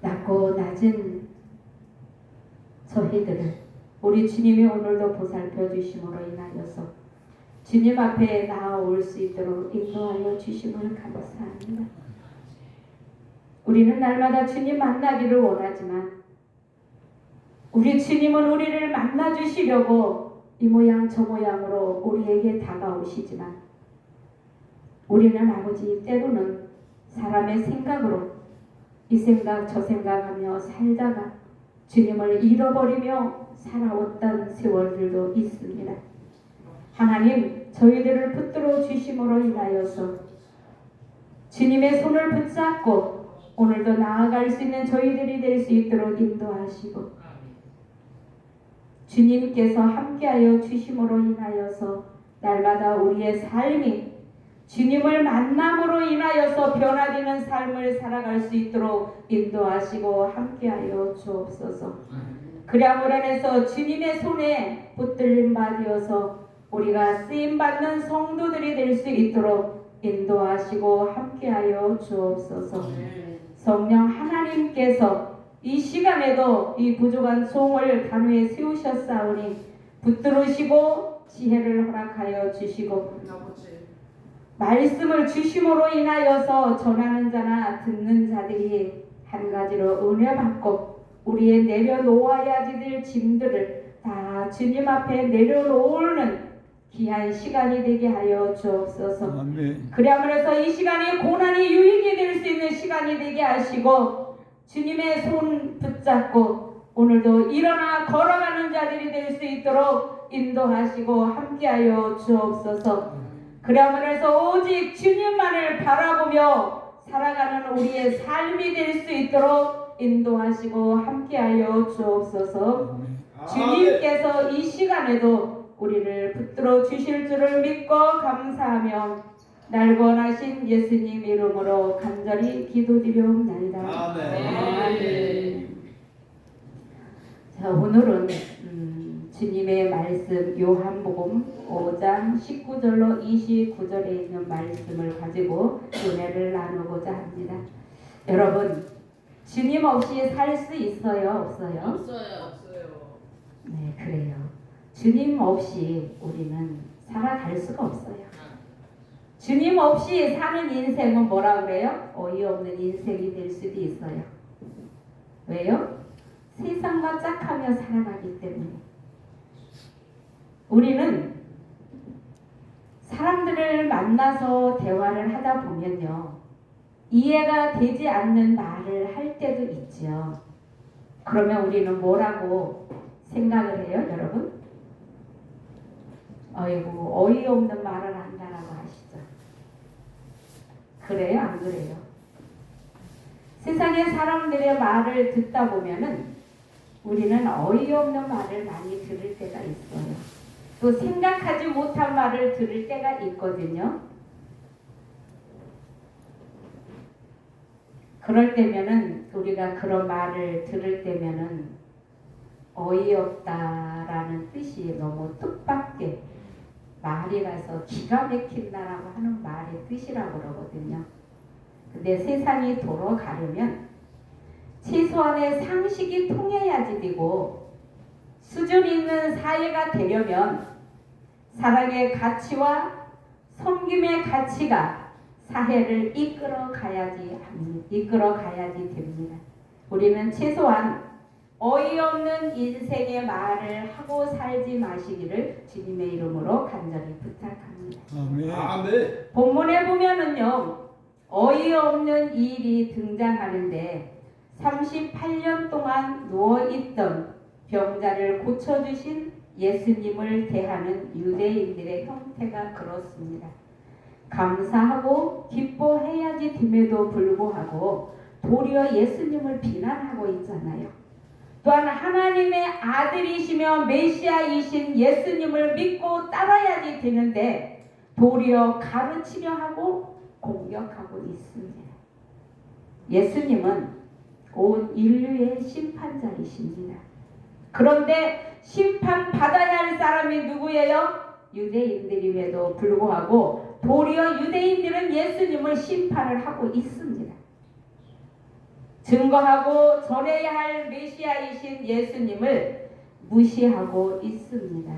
낮고 낮은 저희들을 우리 주님이 오늘도 보살펴 주심으로 인하여서 주님 앞에 나아올 수 있도록 인도하여 주심을 감사합니다. 우리는 날마다 주님 만나기를 원하지만 우리 주님은 우리를 만나 주시려고 이 모양 저 모양으로 우리에게 다가오시지만 우리는 아버지 때로는 사람의 생각으로 이 생각 저 생각하며 살다가 주님을 잃어버리며 살아왔던 세월들도 있습니다. 하나님 저희들을 붙들어 주심으로 인하여서 주님의 손을 붙잡고 오늘도 나아갈 수 있는 저희들이 될 수 있도록 인도하시고 주님께서 함께하여 주심으로 인하여서 날마다 우리의 삶이 주님을 만남으로 인하여서 변화되는 삶을 살아갈 수 있도록 인도하시고 함께하여 주옵소서. 그리함으로 인해서 주님의 손에 붙들림 받으어서 우리가 쓰임받는 성도들이 될 수 있도록 인도하시고 함께하여 주옵소서. 성령 하나님께서 이 시간에도 이 부족한 종을 단위에 세우셨사오니 붙들으시고 지혜를 허락하여 주시고 말씀을 주심으로 인하여서 전하는 자나 듣는 자들이 한 가지로 은혜 받고 우리의 내려놓아야 될 짐들을 다 주님 앞에 내려놓는 귀한 시간이 되게 하여 주옵소서. 그리하면서 이 시간이 고난이 유익이 될 수 있는 시간이 되게 하시고 주님의 손 붙잡고 오늘도 일어나 걸어가는 자들이 될 수 있도록 인도하시고 함께하여 주옵소서. 그리하면서 오직 주님만을 바라보며 살아가는 우리의 삶이 될 수 있도록 인도하시고 함께하여 주옵소서. 주님께서 이 시간에도 우리를 붙들어 주실 줄을 믿고 감사하며 날 권하신 예수님 이름으로 간절히 기도드리옵나이다. 아멘. 자, 오늘은 주님의 말씀 요한복음 5장 19절로 29절에 있는 말씀을 가지고 은혜를 나누고자 합니다. 여러분, 주님 없이 살 수 있어요? 없어요? 없어요. 네, 그래요. 주님 없이 우리는 살아갈 수가 없어요. 주님 없이 사는 인생은 뭐라 그래요? 어이없는 인생이 될 수도 있어요. 왜요? 세상과 짝하며 살아가기 때문에. 우리는 사람들을 만나서 대화를 하다 보면요, 이해가 되지 않는 말을 할 때도 있죠. 그러면 우리는 뭐라고 생각을 해요, 여러분? 아이고, 어이없는 말을 한다라고 하시죠. 그래요? 안 그래요? 세상의 사람들의 말을 듣다 보면은 우리는 어이없는 말을 많이 들을 때가 있어요. 또 생각하지 못한 말을 들을 때가 있거든요. 그럴 때면은 우리가 그런 말을 들을 때면은 어이없다라는 뜻이 너무 뜻밖의 말이라서 기가 막힌다라고 하는 말의 뜻이라고 그러거든요. 근데 세상이 돌아가려면 최소한의 상식이 통해야지 되고 수준 있는 사회가 되려면 사랑의 가치와 섬김의 가치가 사회를 이끌어 가야지 됩니다. 우리는 최소한 어이없는 인생의 말을 하고 살지 마시기를 주님의 이름으로 간절히 부탁합니다. 아멘. 본문에 보면은요, 어이없는 일이 등장하는데 38년 동안 누워있던 병자를 고쳐주신 예수님을 대하는 유대인들의 형태가 그렇습니다. 감사하고 기뻐해야지 됨에도 불구하고 도리어 예수님을 비난하고 있잖아요. 또한 하나님의 아들이시며 메시아이신 예수님을 믿고 따라야지 되는데 도리어 가르치려 하고 공격하고 있습니다. 예수님은 온 인류의 심판자이십니다. 그런데 심판받아야 할 사람이 누구예요? 유대인들임에도 불구하고 도리어 유대인들은 예수님을 심판을 하고 있습니다. 증거하고 전해야 할 메시아이신 예수님을 무시하고 있습니다.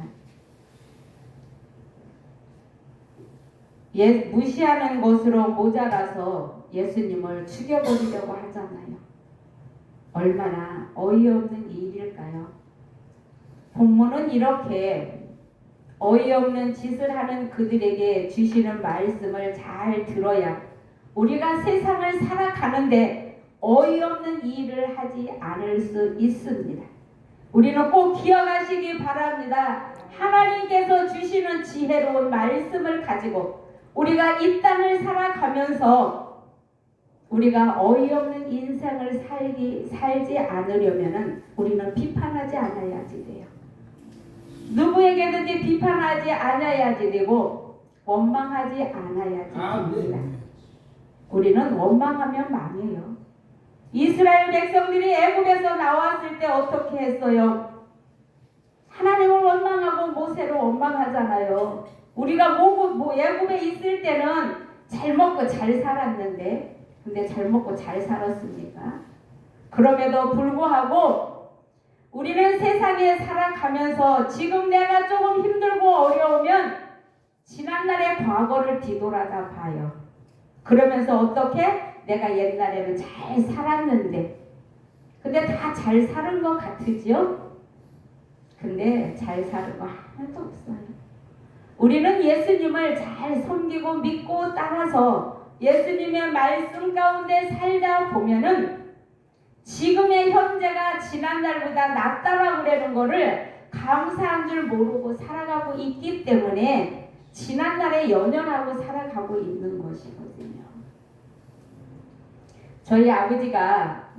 무시하는 것으로 모자라서 예수님을 죽여버리려고 하잖아요. 얼마나 어이없는 일일까요? 본문은 이렇게 어이없는 짓을 하는 그들에게 주시는 말씀을 잘 들어야 우리가 세상을 살아가는데 어이없는 일을 하지 않을 수 있습니다. 우리는 꼭 기억하시기 바랍니다. 하나님께서 주시는 지혜로운 말씀을 가지고 우리가 이 땅을 살아가면서 우리가 어이없는 인생을 살지 않으려면 우리는 비판하지 않아야지 돼요. 누구에게든지 비판하지 않아야지 되고 원망하지 않아야지 됩니다. 우리는 원망하면 망해요. 이스라엘 백성들이 애굽에서 나왔을 때 어떻게 했어요? 하나님을 원망하고 모세를 원망하잖아요. 우리가 애굽에 있을 때는 잘 먹고 잘 살았는데 근데 잘 먹고 잘 살았습니까? 그럼에도 불구하고 우리는 세상에 살아가면서 지금 내가 조금 힘들고 어려우면 지난날의 과거를 뒤돌아다 봐요. 그러면서 어떻게? 내가 옛날에는 잘 살았는데 근데 다 잘 사는 것 같으지요? 근데 잘 사는 거 하나도 없어요. 우리는 예수님을 잘 섬기고 믿고 따라서 예수님의 말씀 가운데 살다 보면은 지금의 현재가 지난날보다 낫다라고 그러는 거를 감사한 줄 모르고 살아가고 있기 때문에 지난날에 연연하고 살아가고 있는 것이거든요. 저희 아버지가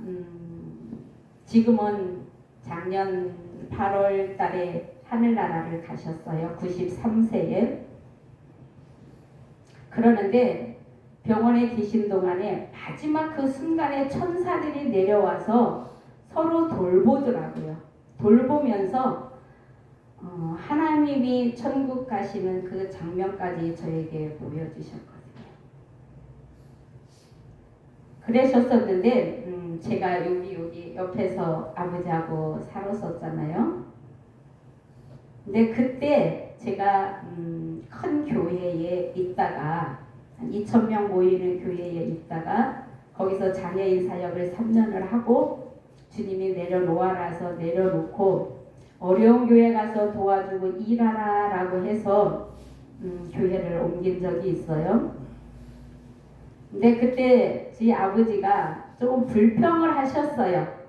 지금은 작년 8월 달에 하늘나라를 가셨어요. 93세에. 그러는데 병원에 계신 동안에 마지막 그 순간에 천사들이 내려와서 서로 돌보더라고요. 돌보면서 하나님이 천국 가시는 그 장면까지 저에게 보여주셨거든요. 그러셨었는데 제가 여기 옆에서 아버지하고 살았었잖아요. 근데 그때 제가 큰 교회에 있다가 한 2,000명 모이는 교회에 있다가 거기서 장애인 사역을 3년을 하고 주님이 내려놓아라서 내려놓고 어려운 교회 가서 도와주고 일하라 라고 해서 교회를 옮긴 적이 있어요. 근데 그때 저희 아버지가 조금 불평을 하셨어요.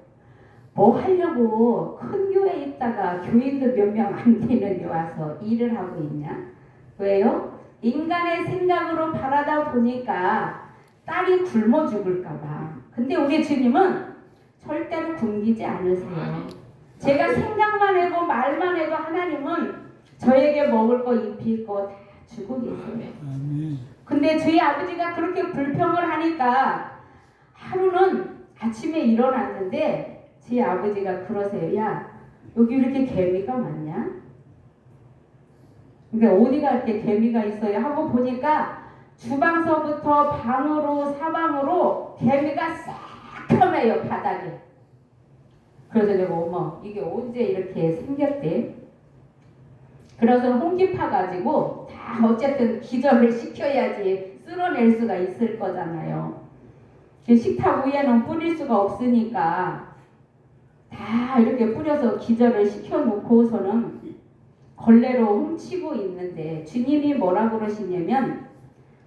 뭐 하려고 큰 교회에 있다가 교인들 몇 명 안 되는데 와서 일을 하고 있냐? 왜요? 인간의 생각으로 바라다 보니까 딸이 굶어 죽을까봐. 근데 우리 주님은 절대로 굶기지 않으세요. 제가 생각만 해도 말만 해도 하나님은 저에게 먹을 거 입힐 거 다 주고 계세요. 근데 저희 아버지가 그렇게 불평을 하니까 하루는 아침에 일어났는데 제 아버지가 그러세요. 야, 여기 이렇게 개미가 많냐? 근데 어디가 이렇게 개미가 있어요? 하고 보니까 주방서부터 방으로 사방으로 개미가 새카매요, 바닥에. 그래서 내가 어머, 이게 언제 이렇게 생겼대? 그래서 홍기 파가지고 다 어쨌든 기절을 시켜야지 쓸어낼 수가 있을 거잖아요. 식탁 위에는 뿌릴 수가 없으니까 다 이렇게 뿌려서 기절을 시켜놓고서는 걸레로 훔치고 있는데 주님이 뭐라 그러시냐면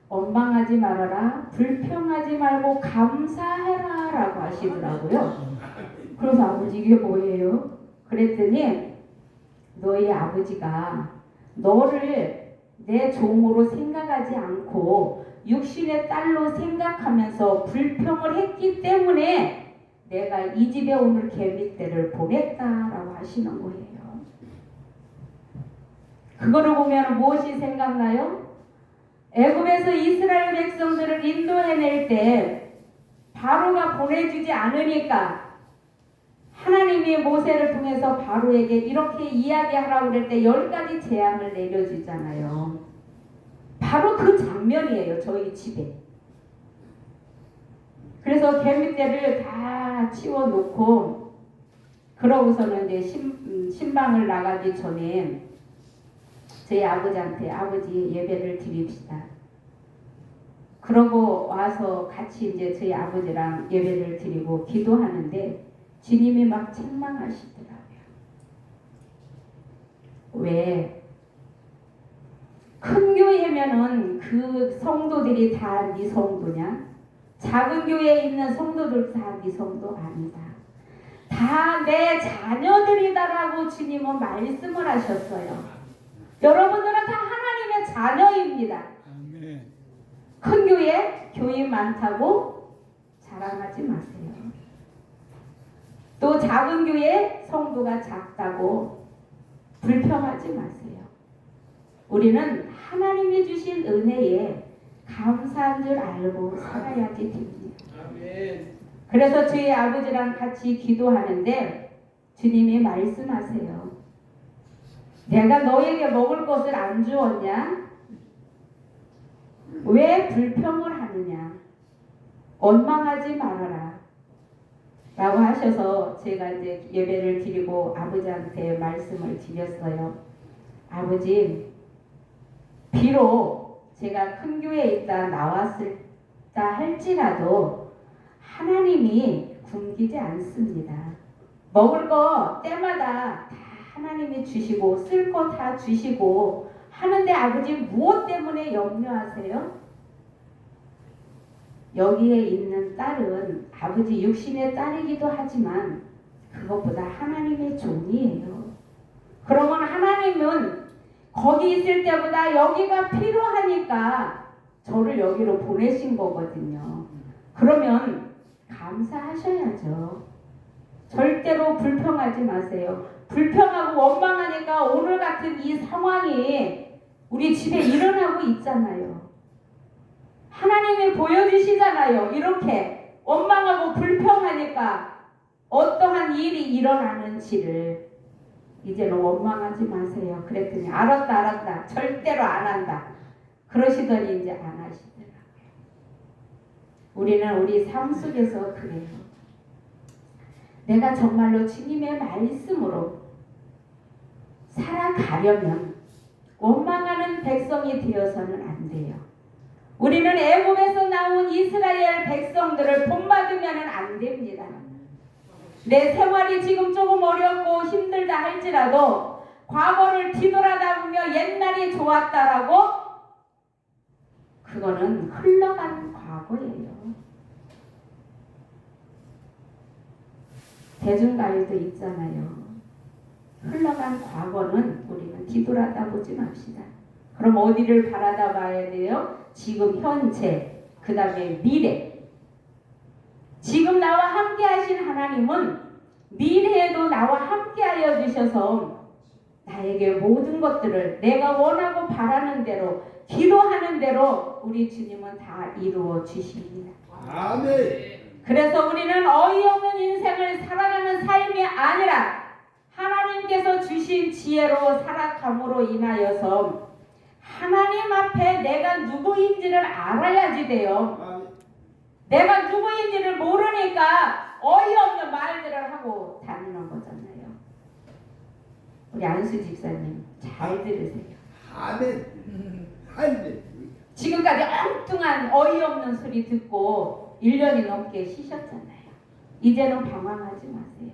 원망하지 말아라, 불평하지 말고 감사해라 라고 하시더라고요. 그래서 아버지 이게 뭐예요? 그랬더니 너희 아버지가 너를 내 종으로 생각하지 않고 육신의 딸로 생각하면서 불평을 했기 때문에 내가 이 집에 오늘 개미떼를 보냈다라고 하시는 거예요. 그거를 보면 무엇이 생각나요? 애굽에서 이스라엘 백성들을 인도해낼 때 바로가 보내주지 않으니까 하나님이 모세를 통해서 바로에게 이렇게 이야기하라고 그럴 때 10가지 재앙을 내려주잖아요. 바로 그 장면이에요. 저희 집에. 그래서 개미떼를 다 치워놓고 그러고서는 이제 신방을 나가기 전에 저희 아버지한테 아버지 예배를 드립시다. 그러고 와서 같이 이제 저희 아버지랑 예배를 드리고 기도하는데 주님이 막 책망하시더라고요. 왜? 큰 교회면은 그 성도들이 다 네 성도냐? 작은 교회에 있는 성도들 다 네 성도 아니다. 다 내 자녀들이다라고 주님은 말씀을 하셨어요. 여러분들은 다 하나님의 자녀입니다. 아멘. 큰 교회, 교인 많다고 자랑하지 마세요. 또 작은 교회, 성도가 작다고 불평하지 마세요. 우리는 하나님이 주신 은혜에 감사한 줄 알고 살아야지 됩니다. 아멘. 그래서 저희 아버지랑 같이 기도하는데 주님이 말씀하세요. 내가 너에게 먹을 것을 안 주었냐? 왜 불평을 하느냐? 원망하지 말아라. 라고 하셔서 제가 이제 예배를 드리고 아버지한테 말씀을 드렸어요. 아버지, 비록 제가 큰 교회에 있다 나왔다 할지라도 하나님이 굶기지 않습니다. 먹을 거 때마다 다 하나님이 주시고 쓸 거 다 주시고 하는데 아버지 무엇 때문에 염려하세요? 여기에 있는 딸은 아버지 육신의 딸이기도 하지만 그것보다 하나님의 종이에요. 그러면 하나님은 거기 있을 때보다 여기가 필요하니까 저를 여기로 보내신 거거든요. 그러면 감사하셔야죠. 절대로 불평하지 마세요. 불평하고 원망하니까 오늘 같은 이 상황이 우리 집에 일어나고 있잖아요. 하나님이 보여주시잖아요. 이렇게 원망하고 불평하니까 어떠한 일이 일어나는지를. 이제는 원망하지 마세요. 그랬더니 알았다 절대로 안 한다. 그러시더니 이제 안 하시더라고요. 우리는 우리 삶 속에서 그래요. 내가 정말로 주님의 말씀으로 살아가려면 원망하는 백성이 되어서는 안 돼요. 우리는 애굽에서 나온 이스라엘 백성들을 본받으면 안 됩니다. 내 생활이 지금 조금 어렵고 힘들다 할지라도 과거를 뒤돌아다보며 옛날이 좋았다라고 그거는 흘러간 과거예요. 대중가요도 있잖아요. 흘러간 과거는 우리는 뒤돌아다보지 맙시다. 그럼 어디를 바라다 봐야 돼요? 지금 현재, 그 다음에 미래. 지금 나와 함께 하신 하나님은 미래에도 나와 함께 하여 주셔서 나에게 모든 것들을 내가 원하고 바라는 대로 기도하는 대로 우리 주님은 다 이루어 주십니다. 아멘. 그래서 우리는 어이없는 인생을 살아가는 삶이 아니라 하나님께서 주신 지혜로 살아감으로 인하여서 하나님 앞에 내가 누구인지를 알아야지 돼요. 아멘. 내가 누구인지를 모르니까 어이없는 말들을 하고 다니는 거잖아요. 우리 안수 집사님 잘 들으세요. 아멘. 할렐루야. 지금까지 엉뚱한 어이없는 소리 듣고 1년이 넘게 쉬셨잖아요. 이제는 방황하지 마세요.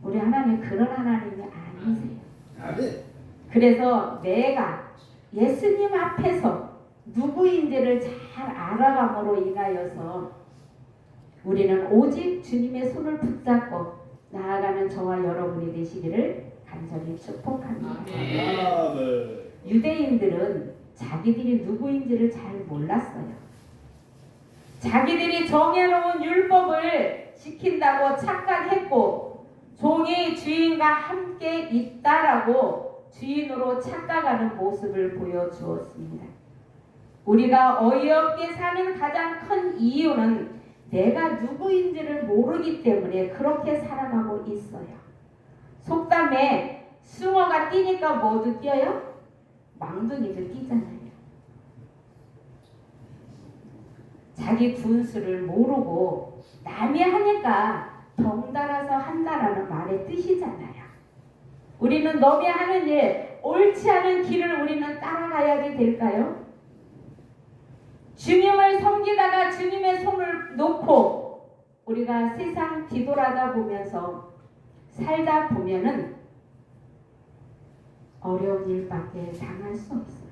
우리 하나님 그런 하나님이 아니세요. 아멘. 그래서 내가 예수님 앞에서 누구인지를 잘 알아감으로 인하여서 우리는 오직 주님의 손을 붙잡고 나아가는 저와 여러분이 되시기를 간절히 축복합니다. 아멘. 유대인들은 자기들이 누구인지를 잘 몰랐어요. 자기들이 정해놓은 율법을 지킨다고 착각했고 종이 주인과 함께 있다라고 주인으로 착각하는 모습을 보여주었습니다. 우리가 어이없게 사는 가장 큰 이유는 내가 누구인지를 모르기 때문에 그렇게 살아가고 있어요. 속담에 숭어가 뛰니까 뭐도 뛰어요? 망둥이도 뛰잖아요. 자기 분수를 모르고 남이 하니까 덩달아서 한다라는 말의 뜻이잖아요. 우리는 남이 하는 일, 옳지 않은 길을 우리는 따라가야지 될까요? 주님을 섬기다가 주님의 손을 놓고 우리가 세상 뒤돌아다 보면서 살다 보면은 어려운 일밖에 당할 수 없어요.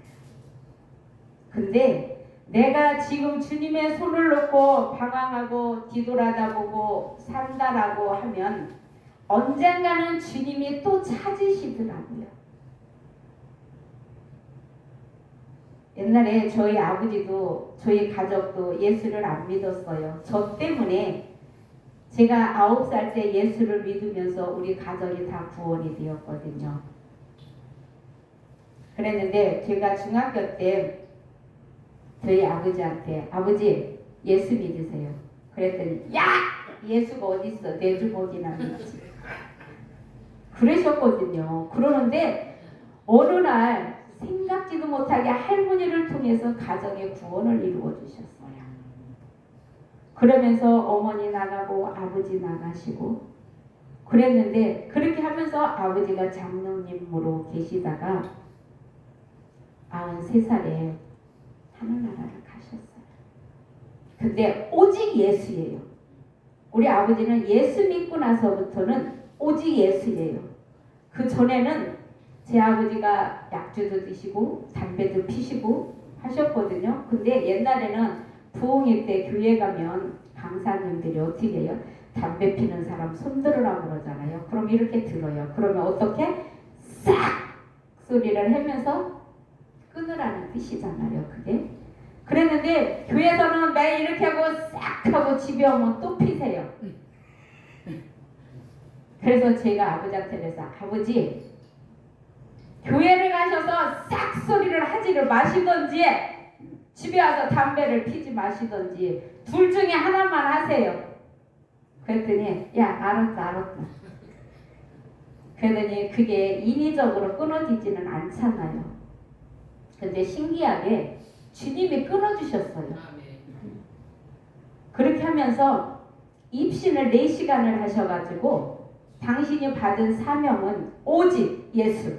근데 내가 지금 주님의 손을 놓고 방황하고 뒤돌아다 보고 산다라고 하면 언젠가는 주님이 또 찾으시더라고요. 옛날에 저희 아버지도 저희 가족도 예수를 안 믿었어요. 저 때문에 제가 9살 때 예수를 믿으면서 우리 가족이 다 구원이 되었거든요. 그랬는데 제가 중학교 때 저희 아버지한테 아버지 예수 믿으세요. 그랬더니 야! 예수가 어딨어? 내 주먹이나 믿지. 그러셨거든요. 그러는데 어느 날 생각지도 못하게 할머니를 통해서 가정의 구원을 이루어 주셨어요. 그러면서 어머니 나가고 아버지 나가시고 그랬는데 그렇게 하면서 아버지가 장로님으로 계시다가 93살에 하늘나라를 가셨어요. 근데 오직 예수예요. 우리 아버지는 예수 믿고 나서부터는 오직 예수예요. 그 전에는 제 아버지가 약주도 드시고 담배도 피시고 하셨거든요. 근데 옛날에는 부흥회 때 교회 가면 강사님들이 어떻게 해요? 담배 피는 사람 손들으라고 그러잖아요. 그럼 이렇게 들어요. 그러면 어떻게? 싹! 소리를 하면서 끊으라는 뜻이잖아요. 그게. 그랬는데 교회에서는 매일 이렇게 하고 싹 하고 집에 오면 또 피세요. 그래서 제가 아버지한테 그래서 아버지 교회를 가셔서 싹 소리를 하지를 마시던지 집에 와서 담배를 피지 마시던지 둘 중에 하나만 하세요. 그랬더니 야 알았다. 그러더니 그게 인위적으로 끊어지지는 않잖아요. 근데 신기하게 주님이 끊어주셨어요. 그렇게 하면서 입신을 4시간을 하셔가지고 당신이 받은 사명은 오직 예수.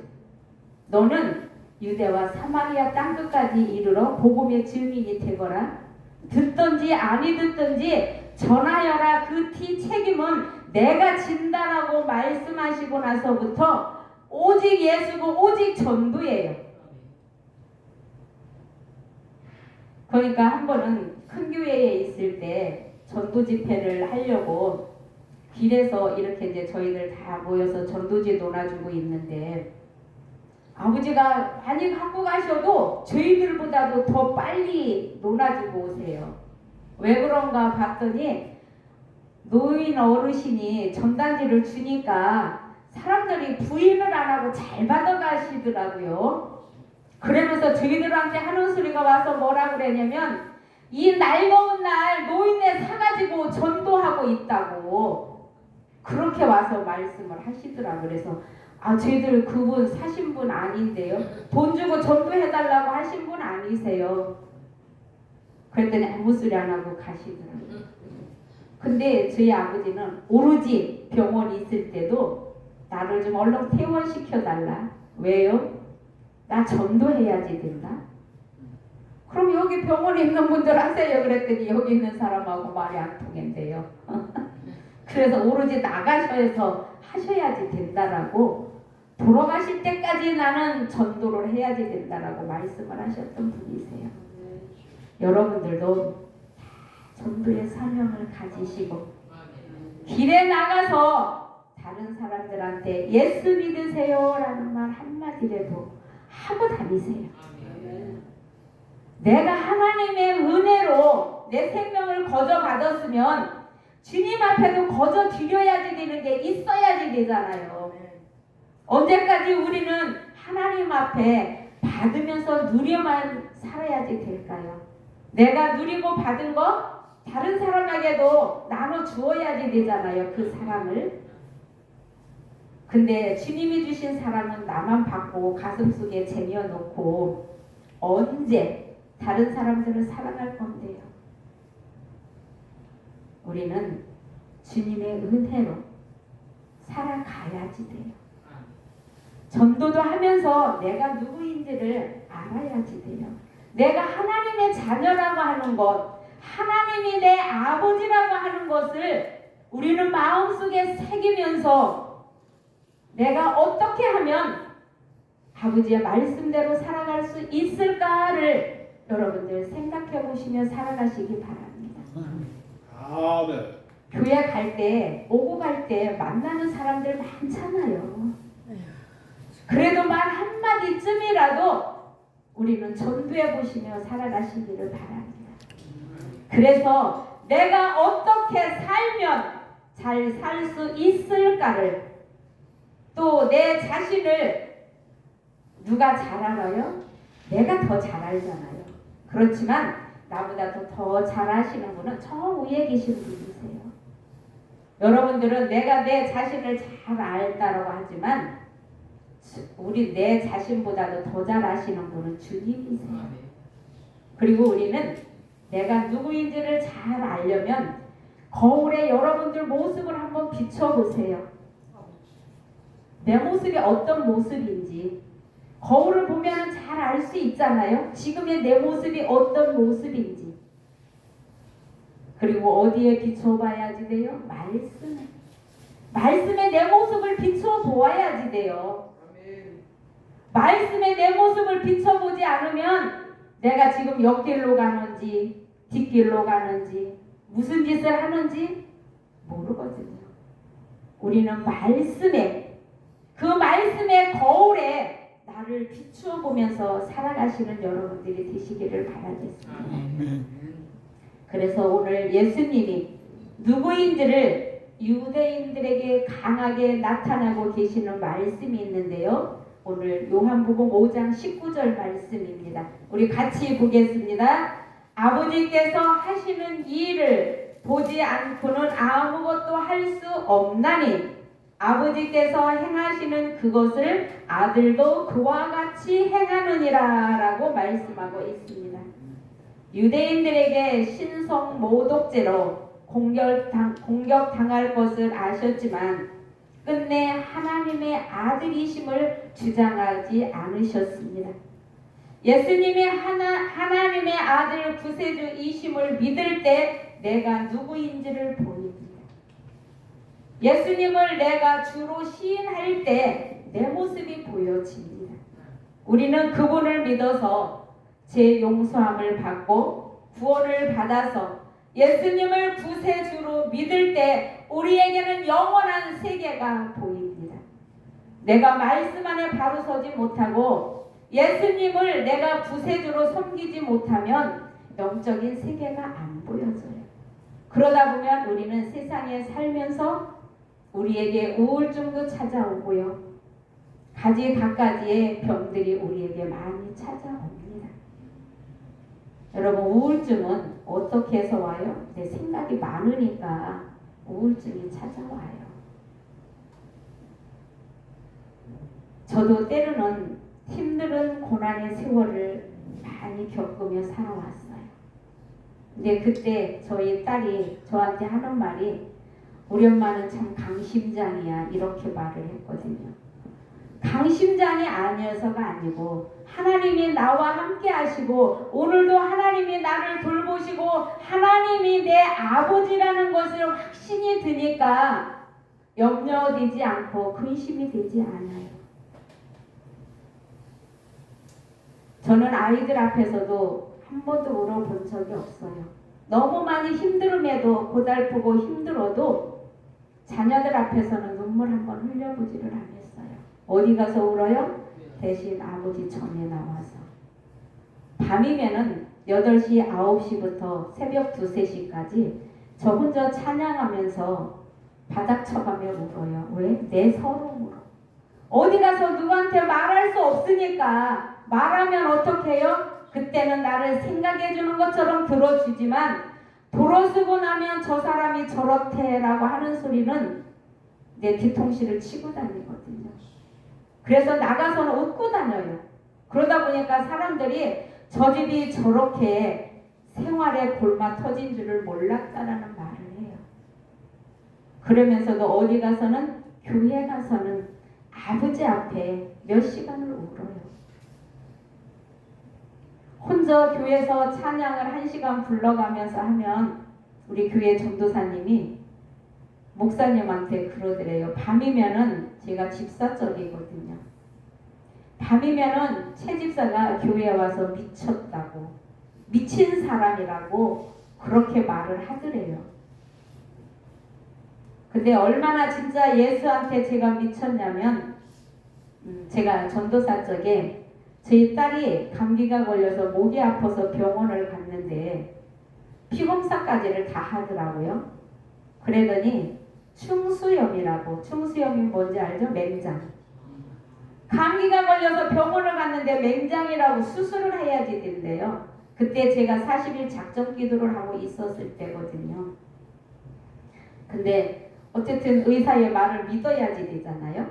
너는 유대와 사마리아 땅끝까지 이르러 복음의 증인이 되거라. 듣든지 아니 듣든지 전하여라. 그 책임은 내가 진다라고 말씀하시고 나서부터 오직 예수고 오직 전부예요. 그러니까 한 번은 큰 교회에 있을 때 전도 집회를 하려고 길에서 이렇게 이제 저희들 다 모여서 전도지 논아주고 있는데 아버지가 많이 갖고 가셔도 저희들보다도 더 빨리 논아주고 오세요. 왜 그런가 봤더니 노인 어르신이 전단지를 주니까 사람들이 부인을 안 하고 잘 받아가시더라고요. 그러면서 저희들한테 하는 소리가 와서 뭐라 그러냐면 이 날거운 날 노인네 사가지고 전도하고 있다고 그렇게 와서 말씀을 하시더라고요. 그래서 저희들 그분 사신 분 아닌데요. 돈 주고 전도해달라고 하신 분 아니세요. 그랬더니 아무 소리 안 하고 가시더라고요. 근데 저희 아버지는 오로지 병원 있을 때도 나를 좀 얼른 퇴원시켜달라. 왜요? 나 전도해야지 된다. 그럼 여기 병원에 있는 분들 하세요. 그랬더니 여기 있는 사람하고 말이 안 통한대요. 그래서 오로지 나가셔서 하셔야지 된다라고 돌아가실 때까지 나는 전도를 해야지 된다라고 말씀을 하셨던 분이세요. 여러분들도 전도의 사명을 가지시고 길에 나가서 다른 사람들한테 예수 믿으세요 라는 말 한마디라도 하고 다니세요. 내가 하나님의 은혜로 내 생명을 거저 받았으면 주님 앞에도 거저 드려야지 되는 게 있어야지 되잖아요. 언제까지 우리는 하나님 앞에 받으면서 누려만 살아야지 될까요? 내가 누리고 받은 거 다른 사람에게도 나눠 주어야지 되잖아요. 그 사랑을. 근데 주님이 주신 사랑은 나만 받고 가슴속에 쟁여놓고 언제 다른 사람들을 사랑할 건데요. 우리는 주님의 은혜로 살아가야지 돼요. 전도도 하면서 내가 누구인지를 알아야지 돼요. 내가 하나님의 자녀라고 하는 것, 하나님이 내 아버지라고 하는 것을 우리는 마음속에 새기면서 내가 어떻게 하면 아버지의 말씀대로 살아갈 수 있을까를 여러분들 생각해 보시며 살아가시기 바랍니다. 아멘. 교회 갈 때, 오고 갈 때 만나는 사람들 많잖아요. 그래도 말 한마디쯤이라도 우리는 전도해 보시며 살아가시기를 바랍니다. 그래서 내가 어떻게 살면 잘 살 수 있을까를, 또 내 자신을 누가 잘 알아요? 내가 더 잘 알잖아요. 그렇지만 나보다도 더 잘 아시는 분은 저 위에 계신 분이세요. 여러분들은 내가 내 자신을 잘 알다라고 하지만 우리 내 자신보다도 더 잘 아시는 분은 주님이세요. 그리고 우리는 내가 누구인지를 잘 알려면 거울에 여러분들 모습을 한번 비춰보세요. 내 모습이 어떤 모습인지 거울을 보면 잘 알 수 있잖아요. 지금의 내 모습이 어떤 모습인지. 그리고 어디에 비춰봐야지 돼요? 말씀에 내 모습을 비춰보아야지 돼요. 말씀에 내 모습을 비춰보지 않으면 내가 지금 옆길로 가는지 뒷길로 가는지 무슨 짓을 하는지 모르거든요. 우리는 그 말씀의 거울에 나를 비추어 보면서 살아가시는 여러분들이 되시기를 바라겠습니다. 그래서 오늘 예수님이 누구인지를 유대인들에게 강하게 나타나고 계시는 말씀이 있는데요. 오늘 요한복음 5장 19절 말씀입니다. 우리 같이 보겠습니다. 아버지께서 하시는 일을 보지 않고는 아무것도 할 수 없나니 아버지께서 행하시는 그것을 아들도 그와 같이 행하느니라 라고 말씀하고 있습니다. 유대인들에게 신성 모독죄로 공격당할 것을 아셨지만 끝내 하나님의 아들이심을 주장하지 않으셨습니다. 예수님이 하나님의 아들 구세주이심을 믿을 때 내가 누구인지를 보입니다. 예수님을 내가 주로 시인할 때 내 모습이 보여집니다. 우리는 그분을 믿어서 제 용서함을 받고 구원을 받아서 예수님을 구세주로 믿을 때 우리에게는 영원한 세계가 보입니다. 내가 말씀 안에 바로 서지 못하고 예수님을 내가 구세주로 섬기지 못하면 영적인 세계가 안 보여져요. 그러다 보면 우리는 세상에 살면서 우리에게 우울증도 찾아오고요. 가지각가지의 병들이 우리에게 많이 찾아옵니다. 여러분, 우울증은 어떻게 해서 와요? 내 생각이 많으니까 우울증이 찾아와요. 저도 때로는 힘든 고난의 세월을 많이 겪으며 살아왔어요. 근데 그때 저희 딸이 저한테 하는 말이 우리 엄마는 참 강심장이야 이렇게 말을 했거든요. 강심장이 아니어서가 아니고 하나님이 나와 함께 하시고 오늘도 하나님이 나를 돌보시고 하나님이 내 아버지라는 것을 확신이 드니까 염려되지 않고 근심이 되지 않아요. 저는 아이들 앞에서도 한 번도 울어본 적이 없어요. 너무 많이 힘들음에도 고달프고 힘들어도 자녀들 앞에서는 눈물 한 번 흘려보지를 않았어요. 어디 가서 울어요? 대신 아버지 전에 나와서. 밤이면은 8시, 9시부터 새벽 2, 3시까지 저 혼자 찬양하면서 바닥 쳐가며 울어요. 왜? 내 서름으로. 어디 가서 누구한테 말할 수 없으니까 말하면 어떻게 해요? 그때는 나를 생각해 주는 것처럼 들어주지만 돌아서고 나면 저 사람이 저렇대 라고 하는 소리는 내 뒤통수를 치고 다니거든요. 그래서 나가서는 웃고 다녀요. 그러다 보니까 사람들이 저 집이 저렇게 생활에 골마 터진 줄을 몰랐다라는 말을 해요. 그러면서도 어디 가서는 교회 가서는 아버지 앞에 몇 시간을 울어요. 혼자 교회에서 찬양을 1시간 불러가면서 하면 우리 교회 전도사님이 목사님한테 그러더래요. 밤이면은 제가 집사 쪽이거든요. 밤이면은 최 집사가 교회에 와서 미쳤다고, 미친 사람이라고 그렇게 말을 하더래요. 근데 얼마나 진짜 예수한테 제가 미쳤냐면, 제가 전도사 쪽에 저희 딸이 감기가 걸려서 목이 아파서 병원을 갔는데 피검사까지를 다 하더라고요. 그러더니 충수염이라고, 충수염이 뭔지 알죠? 맹장. 감기가 걸려서 병원을 갔는데 맹장이라고 수술을 해야지 된대요. 그때 제가 40일 작전 기도를 하고 있었을 때거든요. 근데 어쨌든 의사의 말을 믿어야지 되잖아요.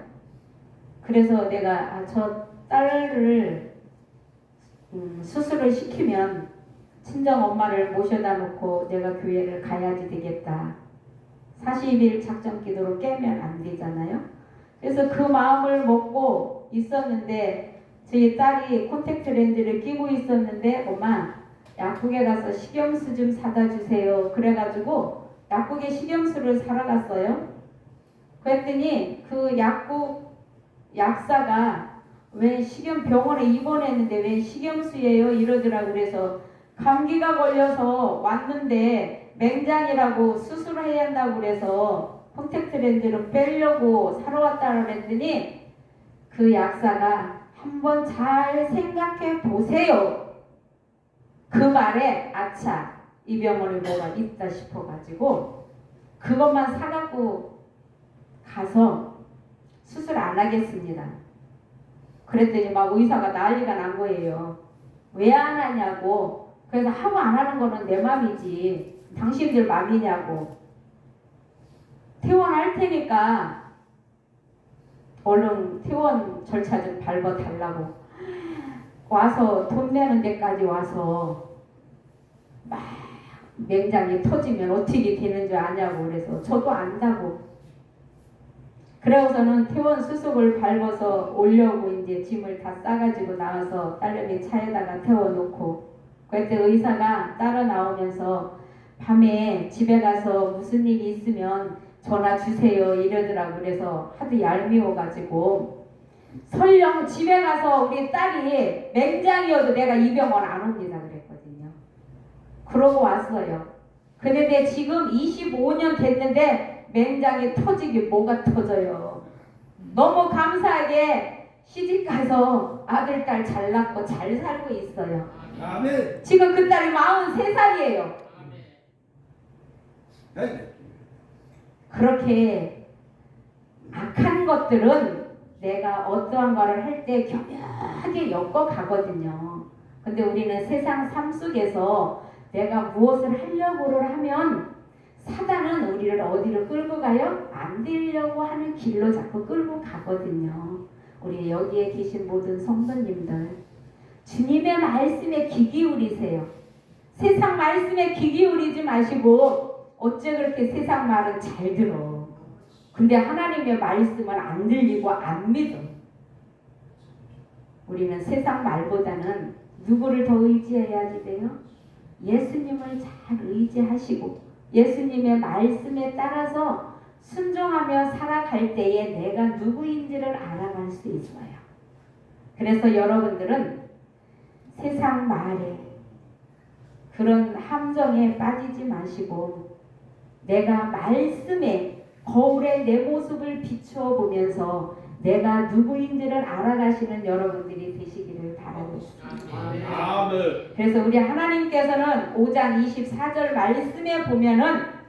그래서 내가 저 딸을 수술을 시키면 친정 엄마를 모셔다 놓고 내가 교회를 가야지 되겠다. 40일 작전 기도로 깨면 안 되잖아요. 그래서 그 마음을 먹고 있었는데 저희 딸이 콘택트 렌즈를 끼고 있었는데 엄마 약국에 가서 식염수 좀 사다 주세요. 그래가지고 약국에 식염수를 사러 갔어요. 그랬더니 그 약국 약사가 왜 병원에 입원했는데 왜 식염수예요? 이러더라고. 그래서 감기가 걸려서 왔는데 맹장이라고 수술을 해야 한다고 그래서 콘택트 렌즈를 빼려고 사러 왔다고 그랬더니 그 약사가 한번 잘 생각해 보세요. 그 말에 아차 이 병원에 뭐가 있다 싶어가지고 그것만 사갖고 가서 수술 안 하겠습니다. 그랬더니 막 의사가 난리가 난 거예요. 왜 안 하냐고. 그래서 하고 안 하는 거는 내 맘이지 당신들 맘이냐고. 퇴원할 테니까 얼른 퇴원 절차 좀 밟아달라고. 와서 돈 내는 데까지 와서 막 맹장이 터지면 어떻게 되는 줄 아냐고. 그래서 저도 안다고. 그러고서는 퇴원 수속을 밟아서 오려고 이제 짐을 다 싸가지고 나와서 딸내미 차에다가 태워놓고 그때 의사가 따라 나오면서 밤에 집에 가서 무슨 일이 있으면 전화 주세요 이러더라고. 그래서 하도 얄미워가지고 설령 집에 가서 우리 딸이 맹장이어도 내가 이 병원 안 옵니다 그랬거든요. 그러고 왔어요. 그런데 지금 25년 됐는데 맹장이 터지기 뭐가 터져요. 너무 감사하게 시집가서 아들 딸 잘 낳고 잘 살고 있어요. 아멘. 지금 그 딸이 43살이에요. 그렇게 악한 것들은 내가 어떠한 거를 할 때 교묘하게 엮어가거든요. 근데 우리는 세상 삶 속에서 내가 무엇을 하려고를 하면 사단은 우리를 어디로 끌고 가요? 안 되려고 하는 길로 자꾸 끌고 가거든요. 우리 여기에 계신 모든 성도님들 주님의 말씀에 귀 기울이세요. 세상 말씀에 귀 기울이지 마시고 어째 그렇게 세상 말은 잘 들어. 근데 하나님의 말씀은 안 들리고 안 믿어. 우리는 세상 말보다는 누구를 더 의지해야지 돼요? 예수님을 잘 의지하시고 예수님의 말씀에 따라서 순종하며 살아갈 때에 내가 누구인지를 알아갈 수 있어요. 그래서 여러분들은 세상 말에 그런 함정에 빠지지 마시고 내가 말씀에 거울에 내 모습을 비추어 보면서 내가 누구인지를 알아가시는 여러분들이 되시기를 바라고 있습니다. 아멘. 그래서 우리 하나님께서는 5장 24절 말씀에 보면은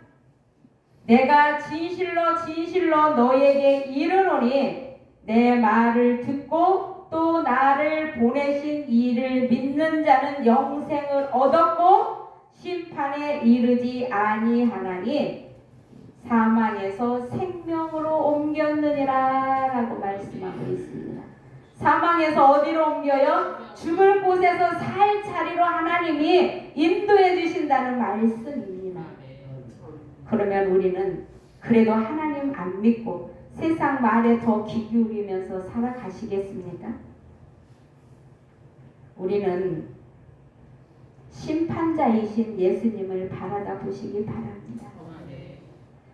내가 진실로 진실로 너에게 이르노니 내 말을 듣고 또 나를 보내신 이를 믿는 자는 영생을 얻었고 심판에 이르지 아니하나니 사망에서 생명으로 옮겼느니라 라고 말씀하고 있습니다. 사망에서 어디로 옮겨요? 죽을 곳에서 살 자리로 하나님이 인도해 주신다는 말씀입니다. 그러면 우리는 그래도 하나님 안 믿고 세상 말에 더 귀 기울이면서 살아가시겠습니까? 우리는 심판자이신 예수님을 바라다 보시기 바랍니다.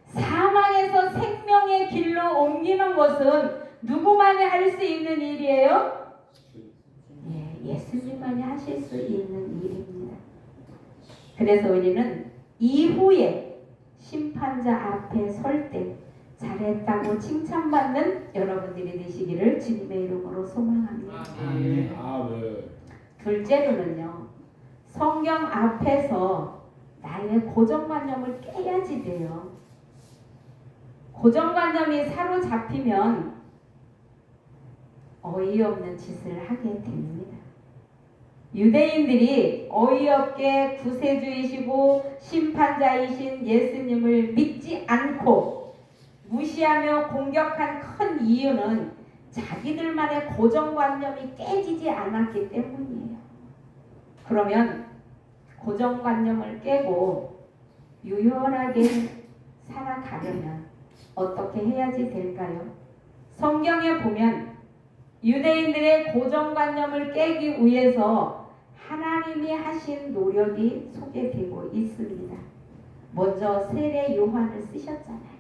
사망에서 생명의 길로 옮기는 것은 누구만이 할 수 있는 일이에요? 예수님만이 하실 수 있는 일입니다. 그래서 우리는 이후에 심판자 앞에 설 때 잘했다고 칭찬받는 여러분들이 되시기를 주님의 이름으로 소망합니다. 아멘. 둘째로는요, 성경 앞에서 나의 고정관념을 깨야지 돼요. 고정관념이 사로잡히면 어이없는 짓을 하게 됩니다. 유대인들이 어이없게 구세주이시고 심판자이신 예수님을 믿지 않고 무시하며 공격한 큰 이유는 자기들만의 고정관념이 깨지지 않았기 때문이에요. 그러면 고정관념을 깨고 유연하게 살아가려면 어떻게 해야지 될까요? 성경에 보면 유대인들의 고정관념을 깨기 위해서 하나님이 하신 노력이 소개되고 있습니다. 먼저 세례 요한을 쓰셨잖아요.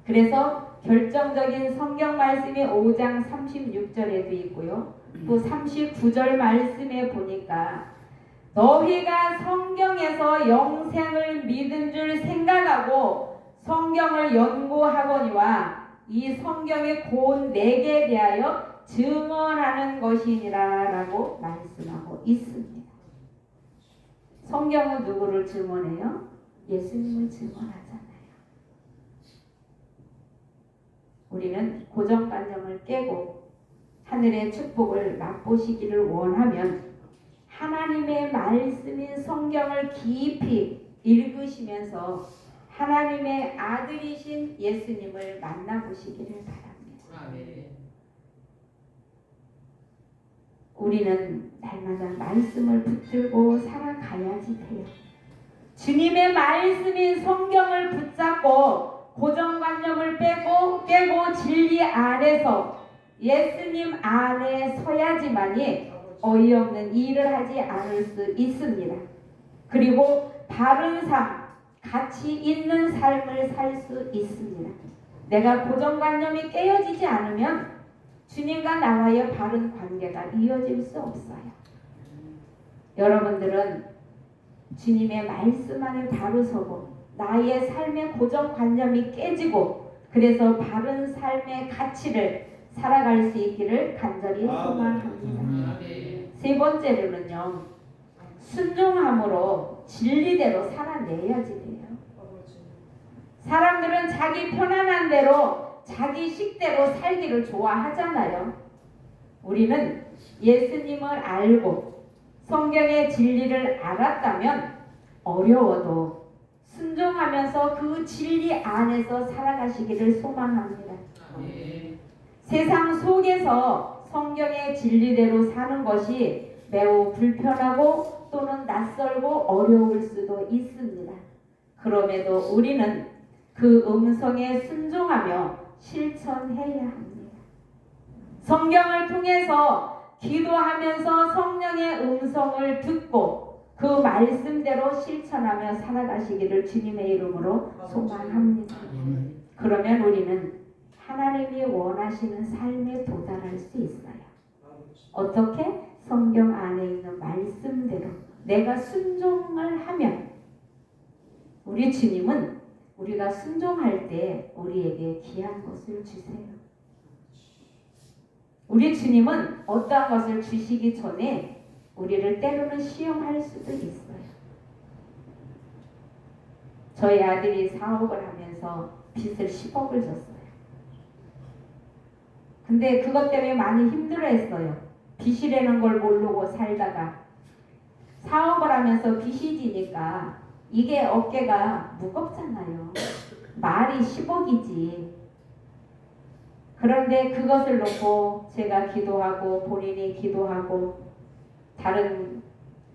그래서 결정적인 성경 말씀이 5장 36절에도 있고요. 또 39절 말씀에 보니까 너희가 성경에서 영생을 믿은 줄 생각하고 성경을 연구하거니와 이 성경의 곧 내게 대하여 증언하는 것이니라 라고 말씀하고 있습니다. 성경은 누구를 증언해요? 예수님을 증언하잖아요. 우리는 고정관념을 깨고 하늘의 축복을 맛보시기를 원하면 하나님의 말씀인 성경을 깊이 읽으시면서 하나님의 아들이신 예수님을 만나보시기를 바랍니다. 우리는 날마다 말씀을 붙들고 살아가야지 돼요. 주님의 말씀인 성경을 붙잡고 고정관념을 깨고 진리 안에서 예수님 안에 서야지만이 어이없는 일을 하지 않을 수 있습니다. 그리고 바른 삶, 가치 있는 삶을 살 수 있습니다. 내가 고정관념이 깨어지지 않으면 주님과 나와의 바른 관계가 이어질 수 없어요. 여러분들은 주님의 말씀 안에 바로 서고 나의 삶의 고정관념이 깨지고 그래서 바른 삶의 가치를 살아갈 수 있기를 간절히 소망합니다. 세 번째로는요, 순종함으로 진리대로 살아내야지 돼요. 사람들은 자기 편안한 대로 자기 식대로 살기를 좋아하잖아요. 우리는 예수님을 알고 성경의 진리를 알았다면 어려워도 순종하면서 그 진리 안에서 살아가시기를 소망합니다. 세상 속에서 성경의 진리대로 사는 것이 매우 불편하고 또는 낯설고 어려울 수도 있습니다. 그럼에도 우리는 그 음성에 순종하며 실천해야 합니다. 성경을 통해서 기도하면서 성령의 음성을 듣고 그 말씀대로 실천하며 살아가시기를 주님의 이름으로 소망합니다. 그러면 우리는 하나님이 원하시는 삶에 도달할 수 있어요. 어떻게? 성경 안에 있는 말씀대로 내가 순종을 하면 우리 주님은 우리가 순종할 때 우리에게 귀한 것을 주세요. 우리 주님은 어떠한 것을 주시기 전에 우리를 때로는 시험할 수도 있어요. 저희 아들이 사업을 하면서 빚을 10억을 졌어요. 근데 그것 때문에 많이 힘들어했어요. 빚이라는 걸 모르고 살다가 사업을 하면서 빚이 지니까 이게 어깨가 무겁잖아요. 말이 10억이지. 그런데 그것을 놓고 제가 기도하고 본인이 기도하고 다른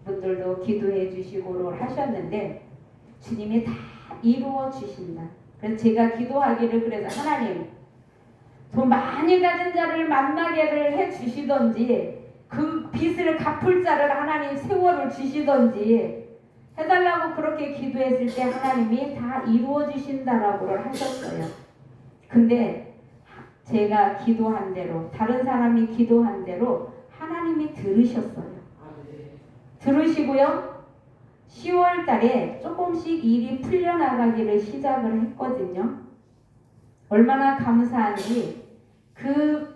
분들도 기도해 주시고 하셨는데 주님이 다 이루어 주신다. 그래서 제가 기도하기를 그래서 하나님 돈 많이 가진 자를 만나게를 해 주시던지 그 빚을 갚을 자를 하나님 세월을 주시던지 해달라고 그렇게 기도했을 때 하나님이 다 이루어 주신다라고를 하셨어요. 근데 제가 기도한 대로 다른 사람이 기도한 대로 하나님이 들으셨어요. 들으시고요. 10월 달에 조금씩 일이 풀려나가기를 시작을 했거든요. 얼마나 감사한지 그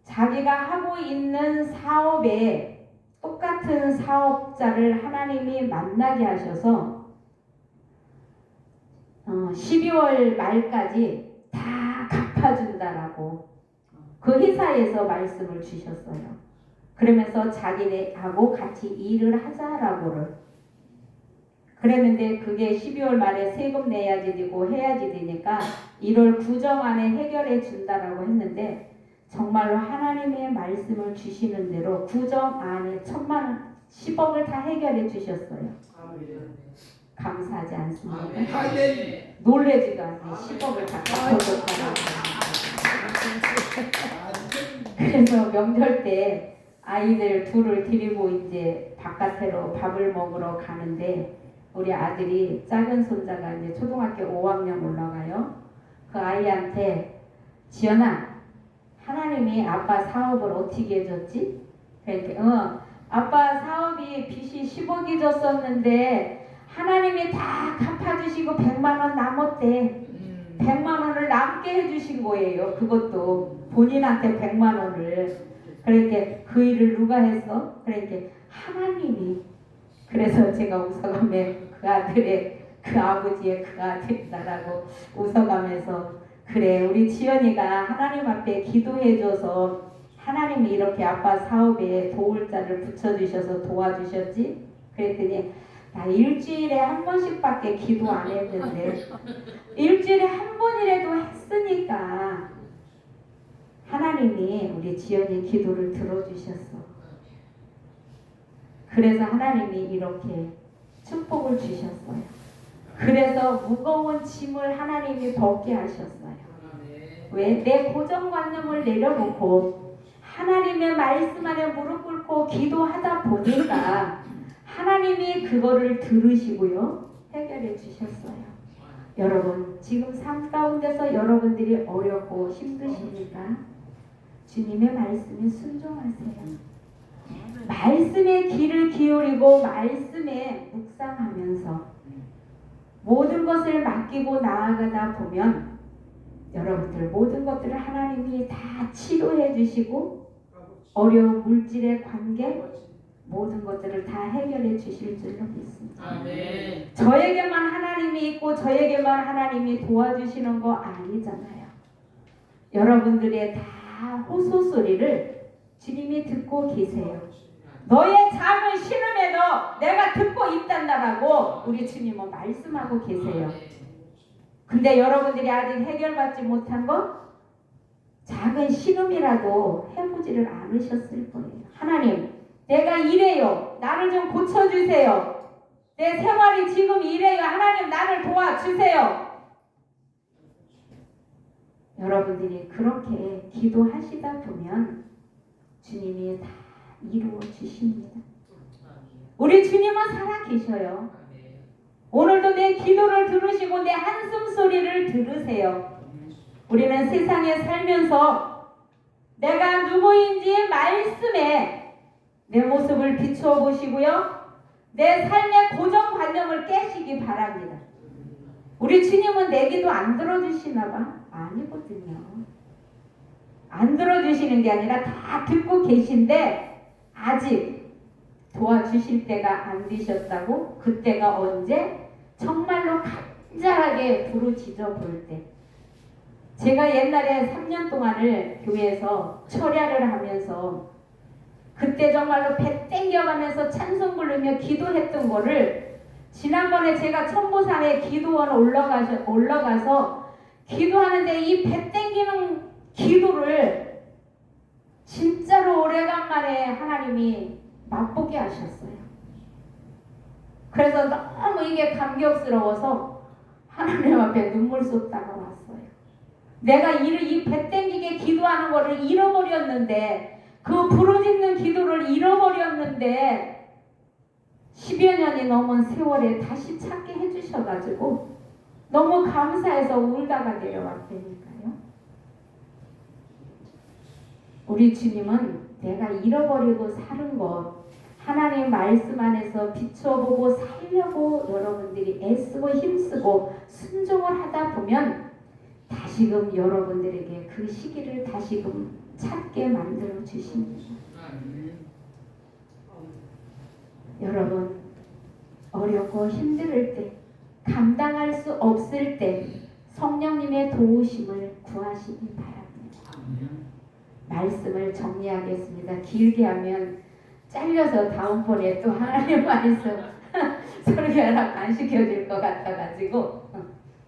자기가 하고 있는 사업에 똑같은 사업자를 하나님이 만나게 하셔서 12월 말까지 다 갚아준다라고 그 회사에서 말씀을 주셨어요. 그러면서 자기네하고 같이 일을 하자라고를. 그랬는데 그게 12월 말에 세금 내야지 되고 해야지 되니까 1월 구정 안에 해결해 준다라고 했는데 정말로 하나님의 말씀을 주시는 대로 구정 안에 1,000만 원, 10억을 다 해결해 주셨어요. 감사하지 않습니까? 놀래지도 않네. 10억을 다 갚아줬다라고. 그래서 명절 때 아이들 둘을 데리고 이제 바깥으로 밥을 먹으러 가는데 우리 아들이 작은 손자가 이제 초등학교 5학년 올라가요. 그 아이한테 지연아, 하나님이 아빠 사업을 어떻게 해줬지? 그러니까 아빠 사업이 빚이 10억이 줬었는데 하나님이 다 갚아주시고 100만 원 남았대. 100만 원을 남게 해주신 거예요. 그것도 본인한테 100만 원을. 그러니까 그 일을 누가 했어? 그러니까 하나님이. 그래서 제가 웃어가며 그 아들의 그 아버지의 그 아들이다라고 웃어가면서 그래 우리 지연이가 하나님 앞에 기도해줘서 하나님이 이렇게 아빠 사업에 도울 자를 붙여주셔서 도와주셨지? 그랬더니 나 일주일에 한 번씩밖에 기도 안 했는데 일주일에 한 번이라도 했으니까 하나님이 우리 지연이 기도를 들어주셨어. 그래서 하나님이 이렇게 축복을 주셨어요. 그래서 무거운 짐을 하나님이 벗게 하셨어요. 왜? 내 고정관념을 내려놓고 하나님의 말씀 안에 무릎 꿇고 기도하다 보니까 하나님이 그거를 들으시고요. 해결해 주셨어요. 여러분 지금 삶 가운데서 여러분들이 어렵고 힘드시니까 주님의 말씀에 순종하세요. 말씀에 귀를 기울이고 말씀에 묵상하면서 모든 것을 맡기고 나아가다 보면 여러분들 모든 것들을 하나님이 다 치료해 주시고 어려운 물질의 관계 모든 것들을 다 해결해 주실 줄로 믿습니다. 아멘. 저에게만 하나님이 있고 저에게만 하나님이 도와주시는 거 아니잖아요. 여러분들의 다 호소 소리를 주님이 듣고 계세요. 너의 작은 신음에도 내가 듣고 있단다라고 우리 주님은 말씀하고 계세요. 근데 여러분들이 아직 해결받지 못한 거 작은 신음이라도 해보지를 않으셨을 거예요. 하나님 내가 이래요. 나를 좀 고쳐주세요. 내 생활이 지금 이래요. 하나님 나를 도와주세요. 여러분들이 그렇게 기도하시다 보면 주님이 다 이루어 주십니다. 우리 주님은 살아계셔요. 오늘도 내 기도를 들으시고 내 한숨 소리를 들으세요. 우리는 세상에 살면서 내가 누구인지 말씀에 내 모습을 비추어 보시고요. 내 삶의 고정관념을 깨시기 바랍니다. 우리 주님은 내 기도 안 들어주시나 봐? 아니거든요. 안 들어주시는 게 아니라 다 듣고 계신데 아직 도와주실 때가 안 되셨다고? 그때가 언제? 정말로 간절하게 부르짖어 볼 때. 제가 옛날에 3년 동안을 교회에서 철야를 하면서 그때 정말로 배 땡겨가면서 찬송 부르며 기도했던 거를 지난번에 제가 천보산에 기도원 올라가서 기도하는데 이 배 땡기는 기도를 진짜로 오래간만에 하나님이 맛보게 하셨어요. 그래서 너무 이게 감격스러워서 하나님 앞에 눈물 쏟다가 왔어요. 내가 이 배 땡기게 기도하는 거를 잃어버렸는데, 그 부르짖는 기도를 잃어버렸는데 10여 년이 넘은 세월에 다시 찾게 해주셔가지고 너무 감사해서 울다가 내려왔다니까요. 우리 주님은 내가 잃어버리고 사는 것, 하나님 말씀 안에서 비춰보고 살려고 여러분들이 애쓰고 힘쓰고 순종을 하다 보면 다시금 여러분들에게 그 시기를 다시금 찾게 만들어 주십니다. 여러분, 어렵고 힘들 때, 감당할 수 없을 때 성령님의 도우심을 구하시기 바랍니다. 말씀을 정리하겠습니다. 길게 하면 잘려서 다음번에 또 하나님 말씀 설교하라고 안 시켜줄 것 같아가지고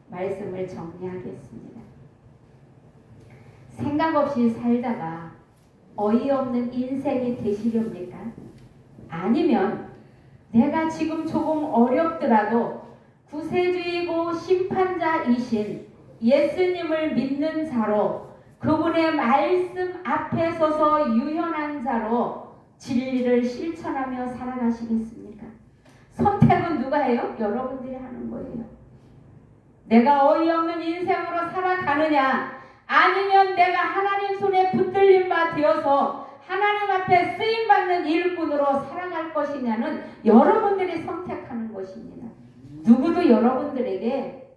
말씀을 정리하겠습니다. 생각 없이 살다가 어이없는 인생이 되시렵니까? 아니면 내가 지금 조금 어렵더라도 구세주이고 심판자이신 예수님을 믿는 자로, 그분의 말씀 앞에 서서 유연한 자로 진리를 실천하며 살아가시겠습니까? 선택은 누가 해요? 여러분들이 하는 거예요. 내가 어이없는 인생으로 살아가느냐, 아니면 내가 하나님 손에 붙들린 바 되어서 하나님 앞에 쓰임받는 일꾼으로 살아갈 것이냐는 여러분들이 선택하는 것입니다. 누구도 여러분들에게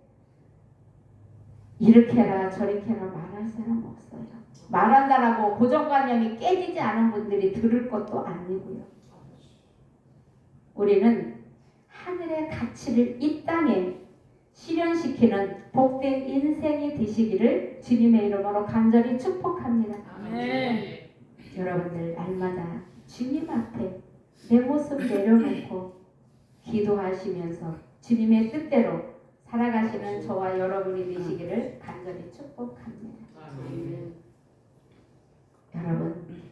이렇게 해라 저렇게 해라 말할 사람 없어요. 말한다라고 고정관념이 깨지지 않은 분들이 들을 것도 아니고요. 우리는 하늘의 가치를 이 땅에 실현시키는 복된 인생이 되시기를 주님의 이름으로 간절히 축복합니다. 아멘. 여러분들 날마다 주님 앞에 내 모습 내려놓고 기도하시면서 주님의 뜻대로 살아가시는 저와 여러분이 되시기를 간절히 축복합니다. 여러분,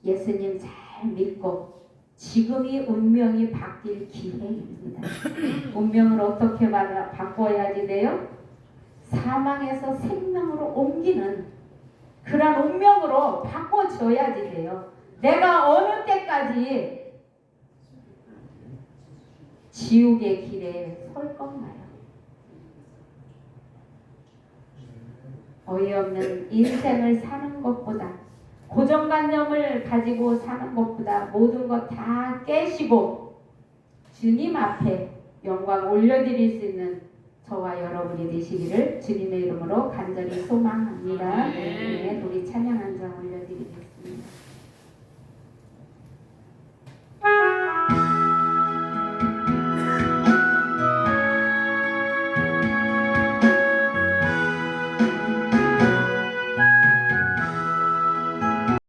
예수님 잘 믿고 지금이 운명이 바뀔 기회입니다. 운명을 어떻게 바꿔야지 돼요? 사망에서 생명으로 옮기는 그런 운명으로 바꿔줘야지 돼요. 내가 어느 때까지 지옥의 길에 설 건가요? 어이없는 인생을 사는 것보다, 고정관념을 가지고 사는 것보다 모든 것 다 깨시고 주님 앞에 영광 올려드릴 수 있는 저와 여러분이 되시기를 주님의 이름으로 간절히 소망합니다. 네, 우리 찬양 한 장 올려드리겠습니다.